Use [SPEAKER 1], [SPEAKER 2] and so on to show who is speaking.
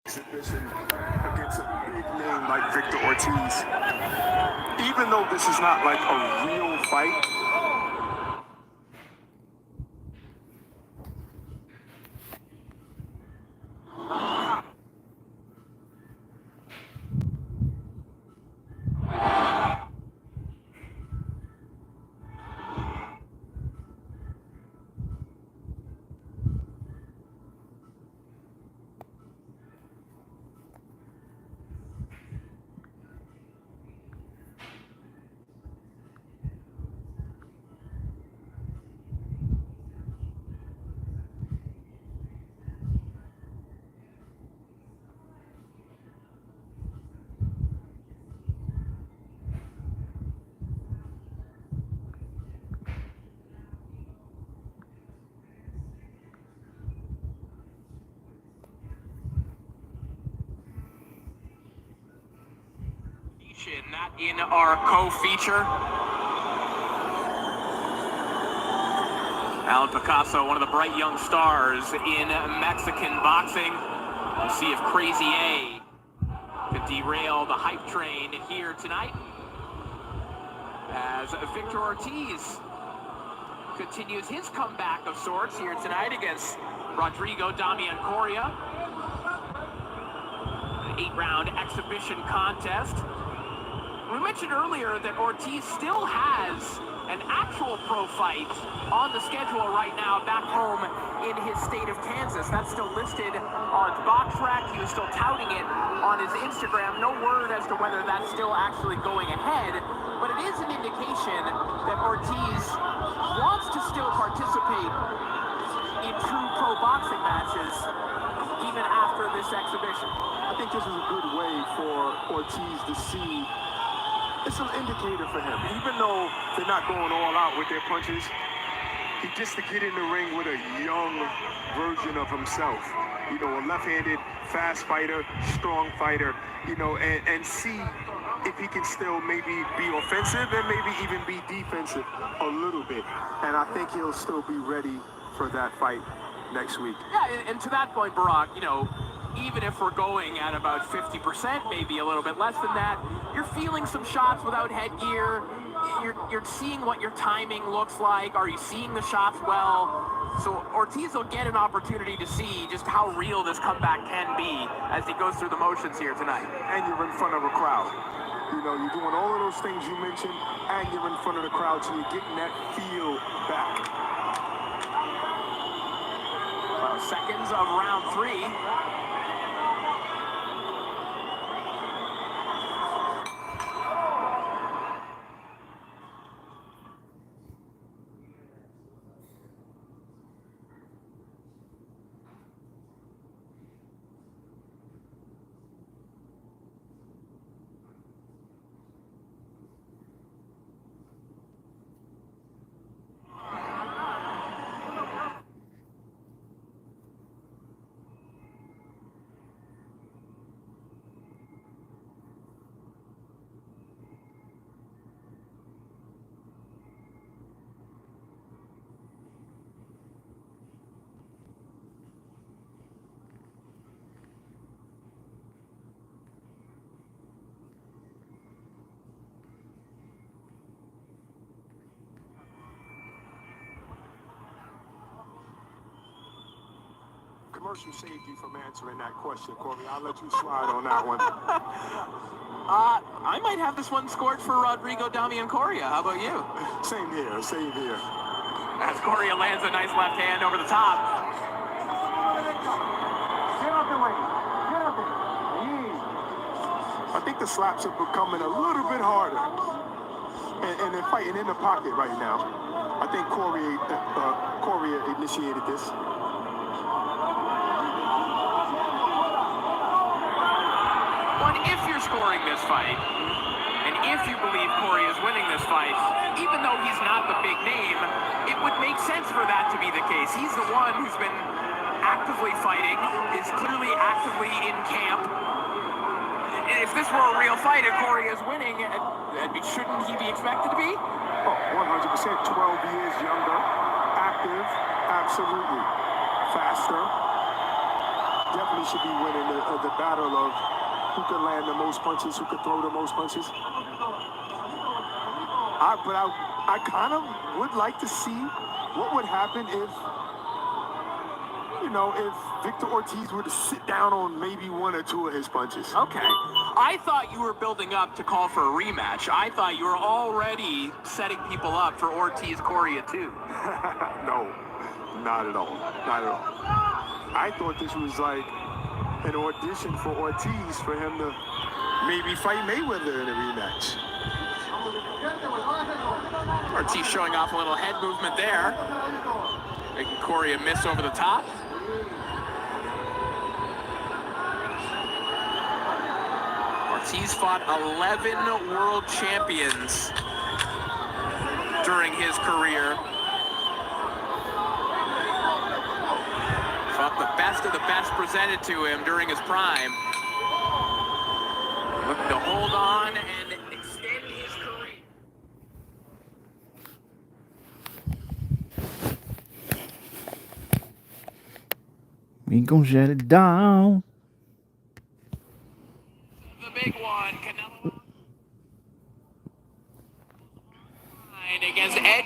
[SPEAKER 1] exhibition against a big name like Victor Ortiz. Even though this is not like a real fight,
[SPEAKER 2] not in our co-feature. Alan Picasso, one of the bright young stars in Mexican boxing. We'll see if Crazy A could derail the hype train here tonight, as Victor Ortiz continues his comeback of sorts here tonight against RodrigoDamian Coria. An 8-round exhibition contest. We mentioned earlier that Ortiz still has an actual pro fight on the schedule right now back home in his state of Kansas. That's still listed on BoxRec. He was still touting it on his Instagram. No word as to whether that's still actually going ahead, but it is an indication that Ortiz wants to still participate in true pro boxing matches even after this exhibition.
[SPEAKER 1] I think this is a good way for Ortiz to see. It's an indicator for him. Even though they're not going all out with their punches, he gets to get in the ring with a young version of himself. You know, a left-handed, fast fighter, strong fighter, you know, and see if he can still maybe be offensive and maybe even be defensive a little bit. And I think he'll still be ready for that fight next week.
[SPEAKER 2] Yeah, and to that point, Barack, you know, even if we're going at about 50%, maybe a little bit less than that, you're feeling some shots without headgear. You're seeing what your timing looks like. Are you seeing the shots well? So Ortiz will get an opportunity to see just how real this comeback can be as he goes through the motions here tonight.
[SPEAKER 1] And you're in front of a crowd. You know, you're doing all of those things you mentioned, and you're in front of the crowd, so you're getting that feel back.
[SPEAKER 2] Seconds of round 3.
[SPEAKER 1] Commercial saved you from answering that question, Corbin. I'll let you slide on that one.
[SPEAKER 2] I might have this one scored for RodrigoDamian Coria. How about you?
[SPEAKER 1] Same here, same here.
[SPEAKER 2] As Coria lands a nice left hand over the top.
[SPEAKER 1] I think the slaps are becoming a little bit harder. And they're fighting in the pocket right now. I think Coria initiated this.
[SPEAKER 2] If you're scoring this fight, and if you believe Coria is winning this fight, even though he's not the big name, it would make sense for that to be the case. He's the one who's been actively fighting, is clearly actively in camp. If this were a real fight and Coria is winning, shouldn't he be expected to be?
[SPEAKER 1] Oh, 100%, 12 years younger, active, absolutely, faster. definitely should be winning the battle of who can land the most punches, who can throw the most punches. But I kind of would like to see what would happen if, if Victor Ortiz were to sit down on maybe one or two of his punches.
[SPEAKER 2] Okay. I thought you were building up to call for a rematch. I thought you were already setting people up for Ortiz Coria too.
[SPEAKER 1] No, not at all. Not at all. I thought this was like an audition for Ortiz for him to maybe fight Mayweather in a rematch.
[SPEAKER 2] Ortiz showing off a little head movement there. Making Coria miss over the top. Ortiz fought 11 world champions during his career. Fought the best of the best presented to him during his prime. Looking to hold on and extend his career.
[SPEAKER 3] We gon' shut it down.
[SPEAKER 2] The big one, Canelo against Ed.